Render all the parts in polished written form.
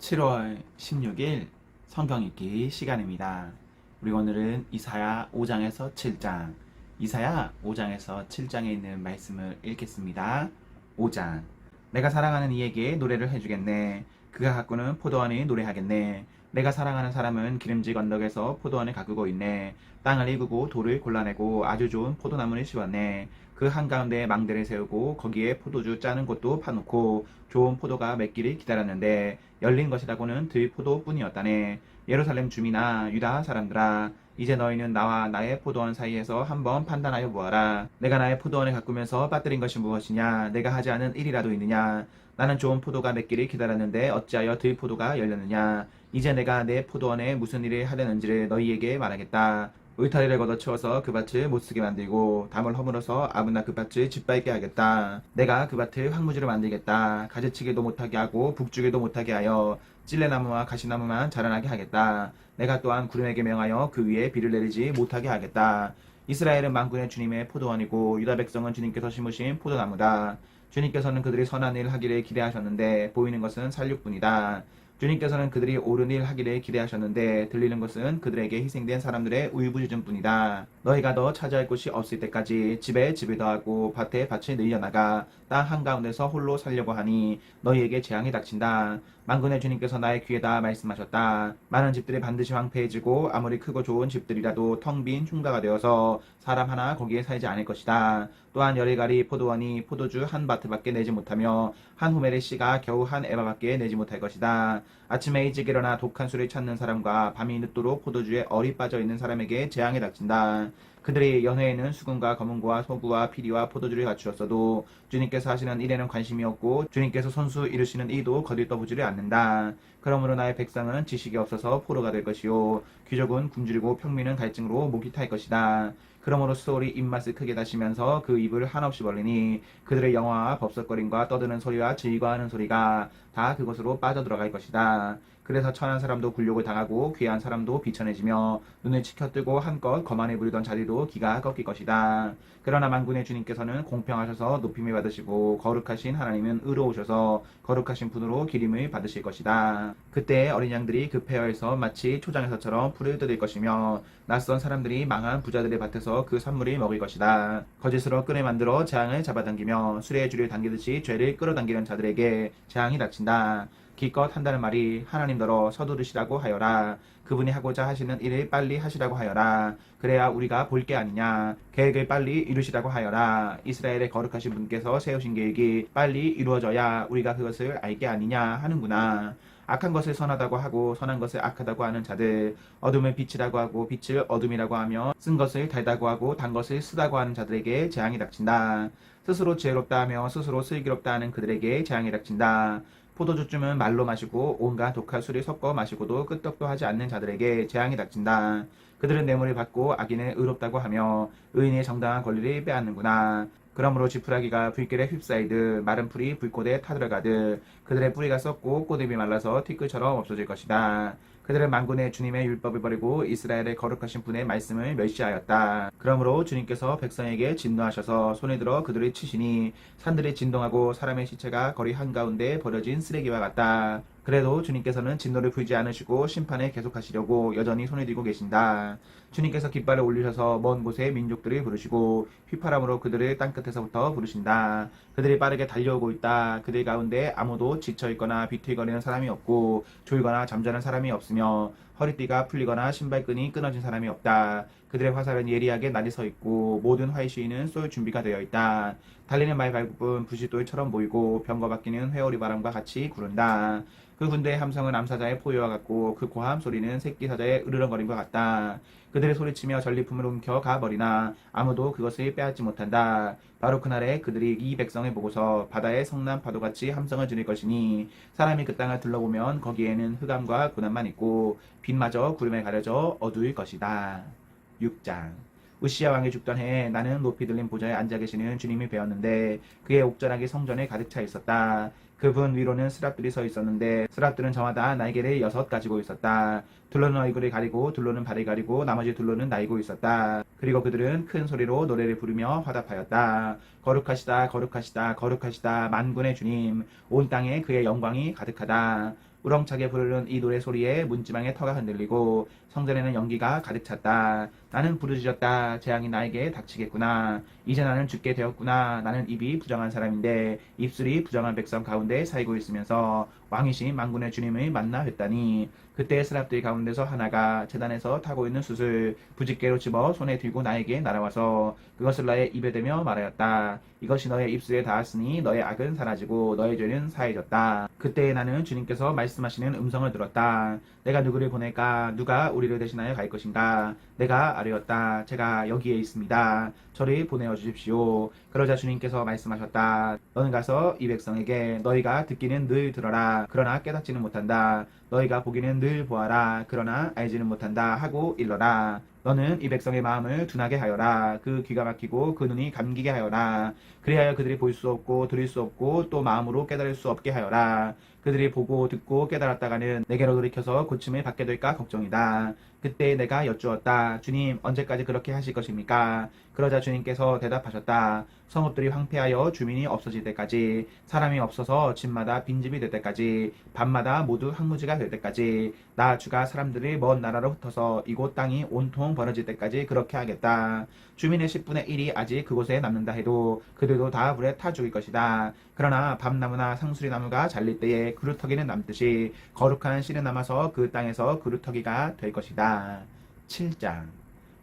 7월 16일 성경 읽기 시간입니다. 우리 오늘은 이사야 5장에서 7장, 이사야 5장에서 7장에 있는 말씀을 읽겠습니다. 5장. 내가 사랑하는 이에게 노래를 해주겠네. 그가 가꾸는 포도원이 노래하겠네. 내가 사랑하는 사람은 기름진 언덕에서 포도원을 가꾸고 있네. 땅을 일구고 돌을 골라내고 아주 좋은 포도나무를 심었네. 그 한가운데 망대를 세우고 거기에 포도주 짜는 곳도 파놓고 좋은 포도가 맺기를 기다렸는데 열린 것이라고는 들포도뿐이었다네. 예루살렘 주민아, 유다 사람들아, 이제 너희는 나와 나의 포도원 사이에서 한번 판단하여 보아라. 내가 나의 포도원을 가꾸면서 빠뜨린 것이 무엇이냐? 내가 하지 않은 일이라도 있느냐? 나는 좋은 포도가 맺기를 기다렸는데 어찌하여 들포도가 열렸느냐? 이제 내가 내 포도원에 무슨 일을 하려는지를 너희에게 말하겠다. 울타리를 걷어치워서 그 밭을 못쓰게 만들고 담을 허물어서 아무나 그 밭을 짓밟게 하겠다. 내가 그 밭을 황무지로 만들겠다. 가지치기도 못하게 하고 북주기도 못하게 하여 찔레나무와 가시나무만 자라나게 하겠다. 내가 또한 구름에게 명하여 그 위에 비를 내리지 못하게 하겠다. 이스라엘은 만군의 주님의 포도원이고 유다 백성은 주님께서 심으신 포도나무다. 주님께서는 그들이 선한 일 하기를 기대하셨는데 보이는 것은 살육뿐이다. 주님께서는 그들이 옳은 일 하기를 기대하셨는데 들리는 것은 그들에게 희생된 사람들의 울부짖음뿐이다. 너희가 더 차지할 곳이 없을 때까지 집에 집을 더하고 밭에 밭을 늘려나가 땅 한가운데서 홀로 살려고 하니 너희에게 재앙이 닥친다. 만군의 주님께서 나의 귀에다 말씀하셨다. 많은 집들이 반드시 황폐해지고 아무리 크고 좋은 집들이라도 텅 빈 흉가가 되어서 사람 하나 거기에 살지 않을 것이다. 또한 열의가리 포도원이 포도주 한 바트밖에 내지 못하며 한 호멜의 씨가 겨우 한 에바밖에 내지 못할 것이다. 아침에 일찍 일어나 독한 술을 찾는 사람과 밤이 늦도록 포도주에 얼이 빠져 있는 사람에게 재앙이 닥친다. 그들이 연회에는 수금과 검은고와 소구와 피리와 포도주를 갖추었어도 주님께서 하시는 일에는 관심이 없고 주님께서 손수 이루시는 일도 거들떠보지를 않는다. 그러므로 나의 백성은 지식이 없어서 포로가 될 것이요 귀족은 굶주리고 평민은 갈증으로 목이 탈 것이다. 그러므로 수월이 입맛을 크게 다시면서 그 입을 한없이 벌리니 그들의 영화와 법석거림과 떠드는 소리와 즐거워하는 소리가 다 그것으로 빠져들어갈 것이다. 그래서 천한 사람도 굴욕을 당하고 귀한 사람도 비천해지며 눈을 치켜뜨고 한껏 거만해 부리던 자리도 기가 꺾일 것이다. 그러나 만군의 주님께서는 공평하셔서 높임을 받으시고 거룩하신 하나님은 의로우셔서 거룩하신 분으로 기림을 받으실 것이다. 그때 어린 양들이 그 폐허에서 마치 초장에서처럼 풀을 뜯을 것이며 낯선 사람들이 망한 부자들의 밭에서 그 산물을 먹을 것이다. 거짓으로 끈을 만들어 재앙을 잡아당기며 수레의 줄을 당기듯이 죄를 끌어당기는 자들에게 재앙이 닥친다. 기껏 한다는 말이 하나님더러 서두르시라고 하여라. 그분이 하고자 하시는 일을 빨리 하시라고 하여라. 그래야 우리가 볼 게 아니냐. 계획을 빨리 이루시라고 하여라. 이스라엘의 거룩하신 분께서 세우신 계획이 빨리 이루어져야 우리가 그것을 알게 아니냐 하는구나. 악한 것을 선하다고 하고 선한 것을 악하다고 하는 자들, 어둠을 빛이라고 하고 빛을 어둠이라고 하며 쓴 것을 달다고 하고 단 것을 쓰다고 하는 자들에게 재앙이 닥친다. 스스로 지혜롭다 하며 스스로 슬기롭다 하는 그들에게 재앙이 닥친다. 포도주쯤은 말로 마시고 온갖 독한 술을 섞어 마시고도 끄떡도 하지 않는 자들에게 재앙이 닥친다. 그들은 뇌물을 받고 악인을 의롭다고 하며 의인의 정당한 권리를 빼앗는구나. 그러므로 지푸라기가 불길에 휩싸이듯 마른 풀이 불꽃에 타들어가듯 그들의 뿌리가 썩고 꽃잎이 말라서 티끌처럼 없어질 것이다. 그들은 만군의 주님의 율법을 버리고 이스라엘의 거룩하신 분의 말씀을 멸시하였다. 그러므로 주님께서 백성에게 진노하셔서 손에 들어 그들을 치시니 산들이 진동하고 사람의 시체가 거리 한가운데 버려진 쓰레기와 같다. 그래도 주님께서는 진노를 풀지 않으시고 심판을 계속하시려고 여전히 손을 들고 계신다. 주님께서 깃발을 올리셔서 먼 곳에 민족들을 부르시고 휘파람으로 그들을 땅끝에서부터 부르신다. 그들이 빠르게 달려오고 있다. 그들 가운데 아무도 지쳐있거나 비틀거리는 사람이 없고 졸거나 잠자는 사람이 없으며 허리띠가 풀리거나 신발끈이 끊어진 사람이 없다. 그들의 화살은 예리하게 날이 서 있고 모든 활 시위는 쏠 준비가 되어 있다. 달리는 말 발굽은 부싯돌처럼 보이고 병거 바뀌는 회오리 바람과 같이 구른다. 그 군대의 함성은 암사자의 포효와 같고 그 고함 소리는 새끼 사자의 으르렁거림과 같다. 그들의 소리치며 전리품을 움켜 가버리나 아무도 그것을 빼앗지 못한다. 바로 그날에 그들이 이 백성을 보고서 바다의 성난 파도같이 함성을 지를 것이니 사람이 그 땅을 둘러보면 거기에는 흑암과 고난만 있고 빛마저 구름에 가려져 어두울 것이다. 6장. 우시야 왕이 죽던 해에 나는 높이 들린 보좌에 앉아 계시는 주님이 배웠는데 그의 옥전하기 성전에 가득 차 있었다. 그분 위로는 스랍들이 서 있었는데 스랍들은 저마다 날개를 6 가지고 있었다. 둘로는 얼굴을 가리고 둘로는 발을 가리고 나머지 둘로는 날고 있었다. 그리고 그들은 큰 소리로 노래를 부르며 화답하였다. 거룩하시다 거룩하시다 거룩하시다 만군의 주님 온 땅에 그의 영광이 가득하다. 우렁차게 부르는 이 노래 소리에 문지방의 터가 흔들리고 성전에는 연기가 가득 찼다. 나는 부르짖었다. 재앙이 나에게 닥치겠구나. 이제 나는 죽게 되었구나. 나는 입이 부정한 사람인데 입술이 부정한 백성 가운데 살고 있으면서 왕이신 만군의 주님을 만나 뵀다니. 그때 스랍들 가운데서 하나가 제단에서 타고 있는 숯을 부집게로 집어 손에 들고 나에게 날아와서 그것을 나의 입에 대며 말하였다. 이것이 너의 입술에 닿았으니 너의 악은 사라지고 너의 죄는 사해졌다. 그때 나는 주님께서 말씀하시는 음성을 들었다. 내가 누구를 보낼까? 누가 우리를 대신하여 갈 것인가? 내가 아뢰었다. 제가 여기에 있습니다. 저를 보내어 주십시오. 그러자 주님께서 말씀하셨다. 너는 가서 이 백성에게 너희가 듣기는 늘 들어라. 그러나 깨닫지는 못한다. 너희가 보기는 늘 보아라. 그러나 알지는 못한다. 하고 일러라. 너는 이 백성의 마음을 둔하게 하여라. 그 귀가 막히고 그 눈이 감기게 하여라. 그리하여 그들이 볼 수 없고 들을 수 없고 또 마음으로 깨달을 수 없게 하여라. 그들이 보고 듣고 깨달았다가는 내게로 돌이켜서 고침을 받게 될까 걱정이다. 그때 내가 여쭈었다. 주님, 언제까지 그렇게 하실 것입니까? 그러자 주님께서 대답하셨다. 성읍들이 황폐하여 주민이 없어질 때까지, 사람이 없어서 집마다 빈집이 될 때까지, 밤마다 모두 황무지가 될 때까지, 나 주가 사람들을 먼 나라로 흩어서 이곳 땅이 온통 벌어질 때까지 그렇게 하겠다. 주민의 10분의 1이 아직 그곳에 남는다 해도 그들도 다 불에 타 죽일 것이다. 그러나 밤나무나 상수리나무가 잘릴 때에 그루터기는 남듯이 거룩한 씨는 남아서 그 땅에서 그루터기가 될 것이다. 7장.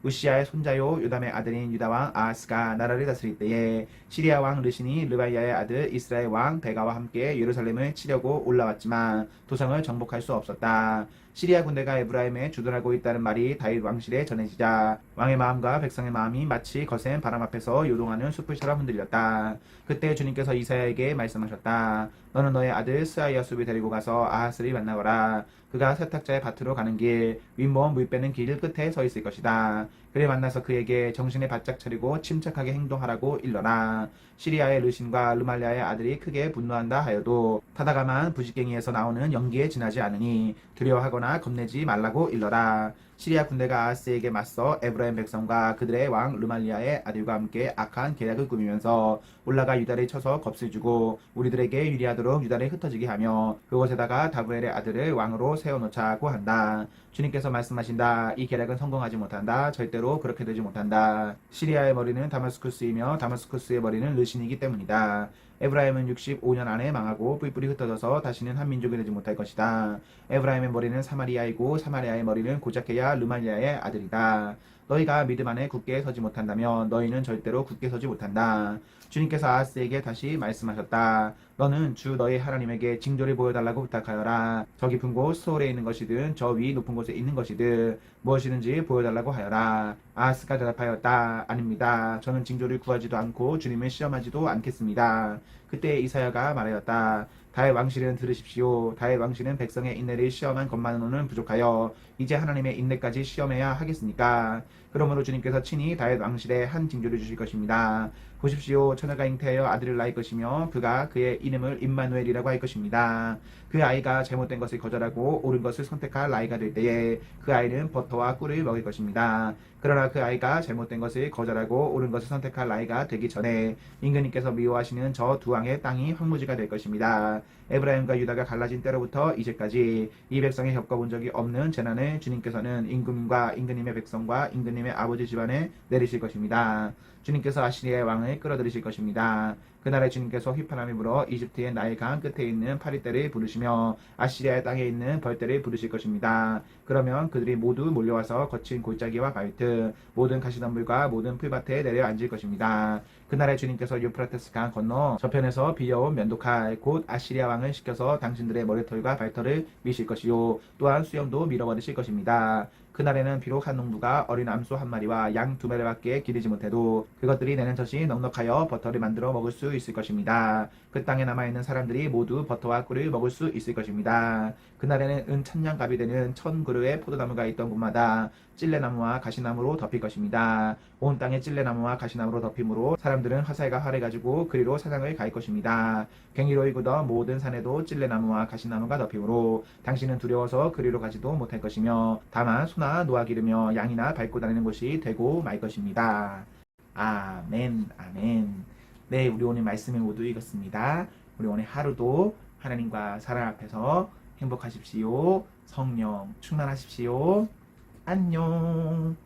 우시아의 손자요 요담의 아들인 유다왕 아하스가 나라를 다스릴 때에 시리아 왕 르신이 르발리아의 아들 이스라엘 왕 베가와 함께 예루살렘을 치려고 올라왔지만 도성을 정복할 수 없었다. 시리아 군대가 에브라임에 주둔하고 있다는 말이 다윗 왕실에 전해지자 왕의 마음과 백성의 마음이 마치 거센 바람 앞에서 요동하는 숯불처럼 흔들렸다. 그때 주님께서 이사야에게 말씀하셨다. 너는 너의 아들 스아이아 숲을 데리고 가서 아하스를 만나거라. 그가 세탁자의 밭으로 가는 길, 윗몸 물 빼는 길 끝에 서 있을 것이다. 그를 만나서 그에게 정신을 바짝 차리고 침착하게 행동하라고 일러라. 시리아의 르신과 르말리아의 아들이 크게 분노한다 하여도 타다가만 부직갱이에서 나오는 연기에 지나지 않으니 두려워하거나 겁내지 말라고 일러라. 시리아 군대가 아하스에게 맞서 에브라임 백성과 그들의 왕 르말리아의 아들과 함께 악한 계략을 꾸미면서 올라가 유다를 쳐서 겁을 주고 우리들에게 유리하도록 유다를 흩어지게 하며 그곳에다가 다브엘의 아들을 왕으로 세워놓자고 한다. 주님께서 말씀하신다. 이 계략은 성공하지 못한다. 절대로 그렇게 되지 못한다. 시리아의 머리는 다마스쿠스이며 다마스쿠스의 머리는 르신이기 때문이다. 에브라임은 65년 안에 망하고 뿔뿔이 흩어져서 다시는 한 민족이 되지 못할 것이다. 에브라임의 머리는 사마리아이고 사마리아의 머리는 고작해야 르말리아의 아들이다. 너희가 믿음 안에 굳게 서지 못한다면 너희는 절대로 굳게 서지 못한다. 주님께서 아하스에게 다시 말씀하셨다. 너는 주 너희 하나님에게 징조를 보여달라고 부탁하여라. 저 깊은 곳 소홀에 있는 것이든 저 위 높은 곳에 있는 것이든 무엇이든지 보여달라고 하여라. 아하스가 대답하였다. 아닙니다. 저는 징조를 구하지도 않고 주님을 시험하지도 않겠습니다. 그때 이사야가 말하였다. 다윗 왕실은 들으십시오. 다윗 왕실은 백성의 인내를 시험한 것만으로는 부족하여 이제 하나님의 인내까지 시험해야 하겠습니까? 그러므로 주님께서 친히 다윗 왕실에 한 징조를 주실 것입니다. 보십시오. 처녀가 잉태하여 아들을 낳을 것이며 그가 그의 이름을 임마누엘이라고 할 것입니다. 그 아이가 잘못된 것을 거절하고 옳은 것을 선택할 나이가 될 때에 그 아이는 버터와 꿀을 먹을 것입니다. 그러나 그 아이가 잘못된 것을 거절하고 옳은 것을 선택할 나이가 되기 전에 임금님께서 미워하시는 저 두 왕의 땅이 황무지가 될 것입니다. 에브라임과 유다가 갈라진 때로부터 이제까지 이 백성이 겪어본 적이 없는 재난을 주님께서는 임금님과 임금님의 백성과 임금님의 아버지 집안에 내리실 것입니다. 주님께서 아시리아의 왕을 끌어들이실 것입니다. 그날에 주님께서 휘파람이 불어 이집트의 나일 강 끝에 있는 파리떼를 부르시며 아시리아의 땅에 있는 벌떼를 부르실 것입니다. 그러면 그들이 모두 몰려와서 거친 골짜기와 바위트 모든 가시덤불과 모든 풀밭에 내려 앉을 것입니다. 그날에 주님께서 유프라테스 강 건너 저편에서 빌려온 면도칼 곧 아시리아 왕을 시켜서 당신들의 머리털과 발털을 미실 것이요 또한 수염도 밀어버리실 것입니다. 그날에는 비록 한 농부가 어린 암소 한 마리와 양 두 마리밖에 기르지 못해도 그것들이 내는 젖이 넉넉하여 버터를 만들어 먹을 수 있을 것입니다. 그 땅에 남아있는 사람들이 모두 버터와 꿀을 먹을 수 있을 것입니다. 그날에는 은 천냥갑이 되는 1000그루의 포도나무가 있던 곳마다 찔레나무와 가시나무로 덮일 것입니다. 온 땅에 찔레나무와 가시나무로 덮임으로 사람들은 화살과 활을 가지고 그리로 사냥을 갈 것입니다. 괭이로 일구던 모든 산에도 찔레나무와 가시나무가 덮임으로 당신은 두려워서 그리로 가지도 못할 것이며 다만 소나 노아 기르며 양이나 밟고 다니는 곳이 되고 말 것입니다. 아멘, 아멘. 네, 우리 오늘 말씀을 모두 읽었습니다. 우리 오늘 하루도 하나님과 사랑 앞에서 행복하십시오. 성령 충만하십시오. 안녕.